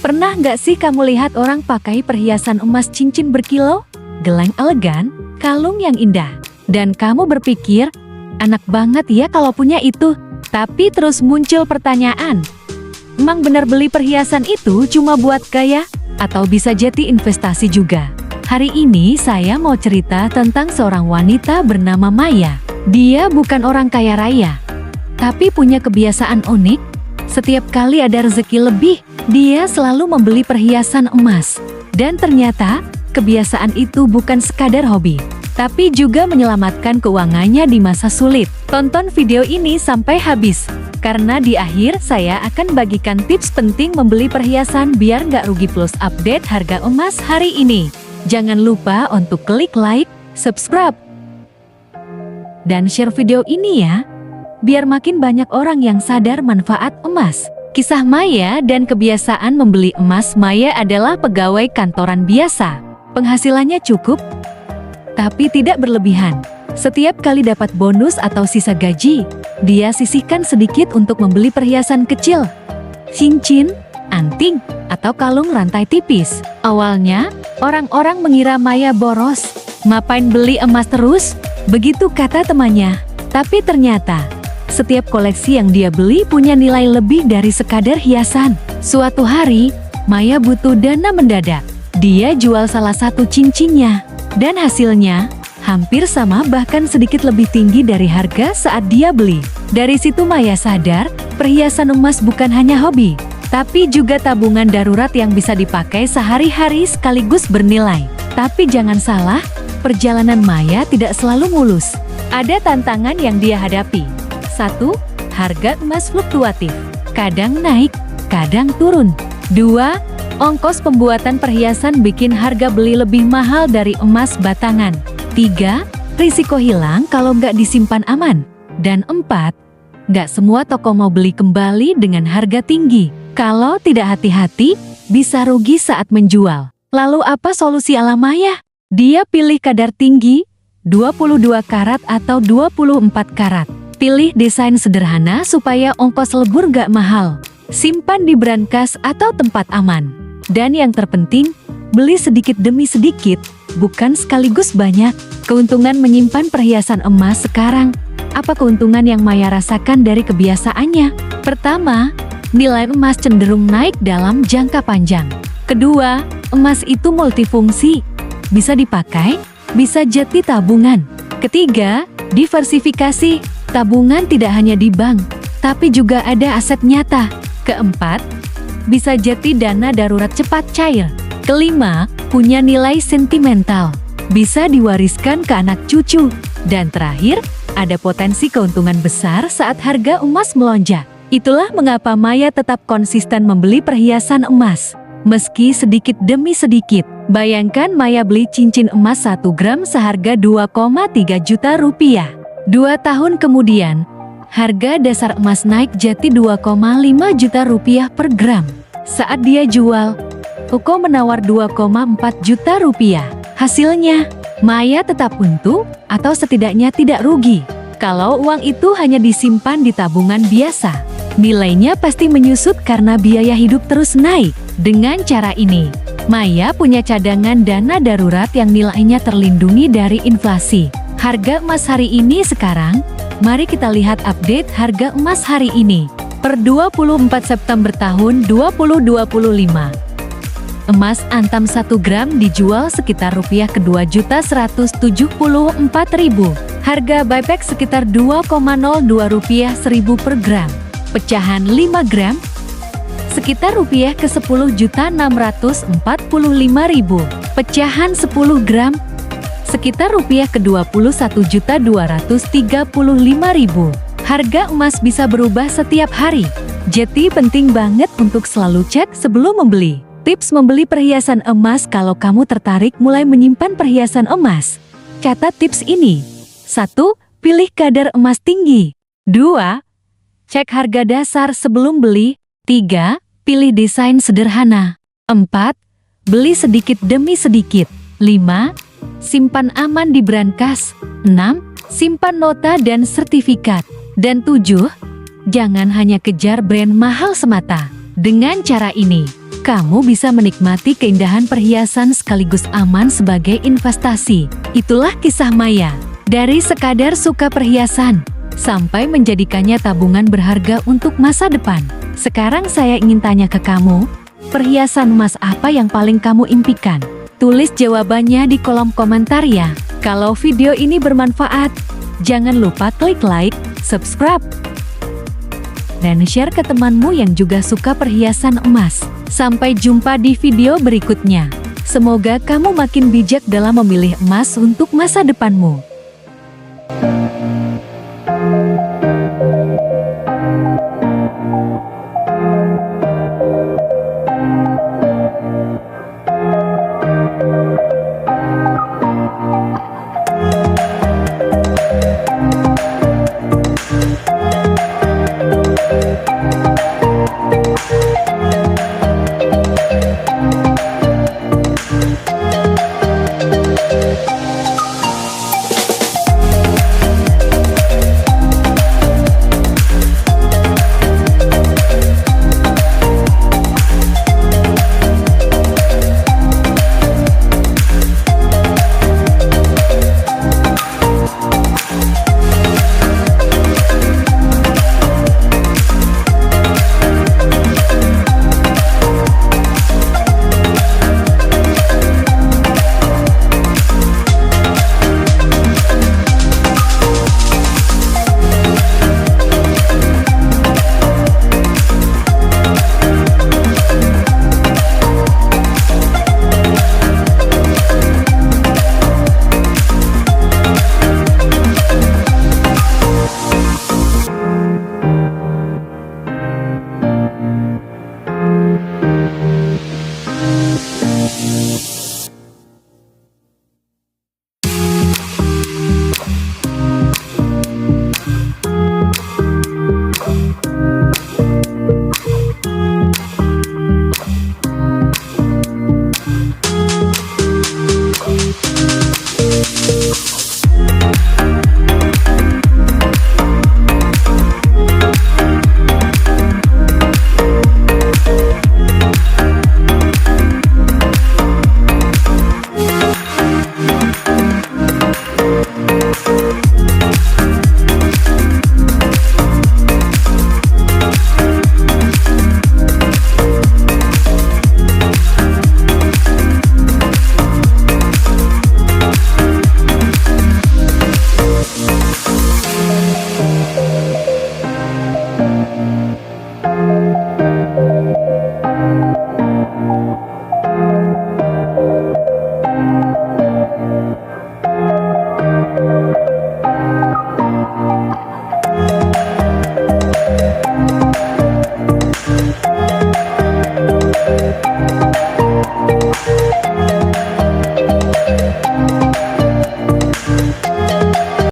Pernah nggak sih kamu lihat orang pakai perhiasan emas cincin berkilau, gelang elegan, kalung yang indah, dan kamu berpikir, enak banget ya kalau punya itu. Tapi terus muncul pertanyaan, emang benar beli perhiasan itu cuma buat gaya? Atau bisa jadi investasi juga? Hari ini saya mau cerita tentang seorang wanita bernama Maya. Dia bukan orang kaya raya, tapi punya kebiasaan unik. Setiap kali ada rezeki lebih, dia selalu membeli perhiasan emas. Dan ternyata, kebiasaan itu bukan sekadar hobi, tapi juga menyelamatkan keuangannya di masa sulit. Tonton video ini sampai habis, karena di akhir saya akan bagikan tips penting membeli perhiasan biar nggak rugi plus update harga emas hari ini. Jangan lupa untuk klik like, subscribe, dan share video ini ya, biar makin banyak orang yang sadar manfaat emas. Kisah Maya dan kebiasaan membeli emas. Maya adalah pegawai kantoran biasa. Penghasilannya cukup, tapi tidak berlebihan. Setiap kali dapat bonus atau sisa gaji, dia sisihkan sedikit untuk membeli perhiasan kecil, cincin, anting, atau kalung rantai tipis. Awalnya, orang-orang mengira Maya boros. Ngapain beli emas terus? Begitu kata temannya. Tapi ternyata, setiap koleksi yang dia beli punya nilai lebih dari sekadar hiasan. Suatu hari, Maya butuh dana mendadak. Dia jual salah satu cincinnya, dan hasilnya hampir sama, bahkan sedikit lebih tinggi dari harga saat dia beli. Dari situ Maya sadar, perhiasan emas bukan hanya hobi, tapi juga tabungan darurat yang bisa dipakai sehari-hari sekaligus bernilai. Tapi jangan salah, perjalanan Maya tidak selalu mulus. Ada tantangan yang dia hadapi. 1. Harga emas fluktuatif. Kadang naik, kadang turun. 2. Ongkos pembuatan perhiasan bikin harga beli lebih mahal dari emas batangan. 3. Risiko hilang kalau nggak disimpan aman. Dan 4. Nggak semua toko mau beli kembali dengan harga tinggi. Kalau tidak hati-hati, bisa rugi saat menjual. Lalu apa solusi ala Maya? Dia pilih kadar tinggi, 22 karat atau 24 karat. Pilih desain sederhana supaya ongkos lebur gak mahal. Simpan di brankas atau tempat aman. Dan yang terpenting, beli sedikit demi sedikit, bukan sekaligus banyak. Keuntungan menyimpan perhiasan emas sekarang. Apa keuntungan yang Maya rasakan dari kebiasaannya? Pertama, nilai emas cenderung naik dalam jangka panjang. Kedua, emas itu multifungsi. Bisa dipakai, bisa jadi tabungan. Ketiga, diversifikasi. Tabungan tidak hanya di bank, tapi juga ada aset nyata. Keempat, bisa jadi dana darurat cepat cair. Kelima, punya nilai sentimental. Bisa diwariskan ke anak cucu. Dan terakhir, ada potensi keuntungan besar saat harga emas melonjak. Itulah mengapa Maya tetap konsisten membeli perhiasan emas, meski sedikit demi sedikit. Bayangkan Maya beli cincin emas 1 gram seharga 2,3 juta rupiah. 2 tahun kemudian, harga dasar emas naik jadi 2,5 juta rupiah per gram. Saat dia jual, toko menawar 2,4 juta rupiah. Hasilnya, Maya tetap untung atau setidaknya tidak rugi. Kalau uang itu hanya disimpan di tabungan biasa, nilainya pasti menyusut karena biaya hidup terus naik. Dengan cara ini, Maya punya cadangan dana darurat yang nilainya terlindungi dari inflasi. Harga emas hari ini sekarang, mari kita lihat update harga emas hari ini. Per 24 September tahun 2025. Emas antam 1 gram dijual sekitar rupiah ke 2.174.000. Harga buyback sekitar 2,02 rupiah 1000 per gram. Pecahan 5 gram, sekitar rupiah ke 10.645.000. Pecahan 10 gram, sekitar rupiah ke 21.235.000. Harga emas bisa berubah setiap hari, jadi penting banget untuk selalu cek sebelum membeli. Tips membeli perhiasan emas kalau kamu tertarik mulai menyimpan perhiasan emas. Catat tips ini. 1. Pilih kadar emas tinggi. 2. Cek harga dasar sebelum beli. 3. Pilih desain sederhana. 4. Beli sedikit demi sedikit. 5. Simpan aman di brankas. 6. Simpan nota dan sertifikat. Dan 7. Jangan hanya kejar brand mahal semata. Dengan cara ini, kamu bisa menikmati keindahan perhiasan sekaligus aman sebagai investasi. Itulah kisah Maya. Dari sekadar suka perhiasan, sampai menjadikannya tabungan berharga untuk masa depan. Sekarang saya ingin tanya ke kamu, perhiasan emas apa yang paling kamu impikan? Tulis jawabannya di kolom komentar ya. Kalau video ini bermanfaat, jangan lupa klik like, subscribe, dan share ke temanmu yang juga suka perhiasan emas. Sampai jumpa di video berikutnya. Semoga kamu makin bijak dalam memilih emas untuk masa depanmu.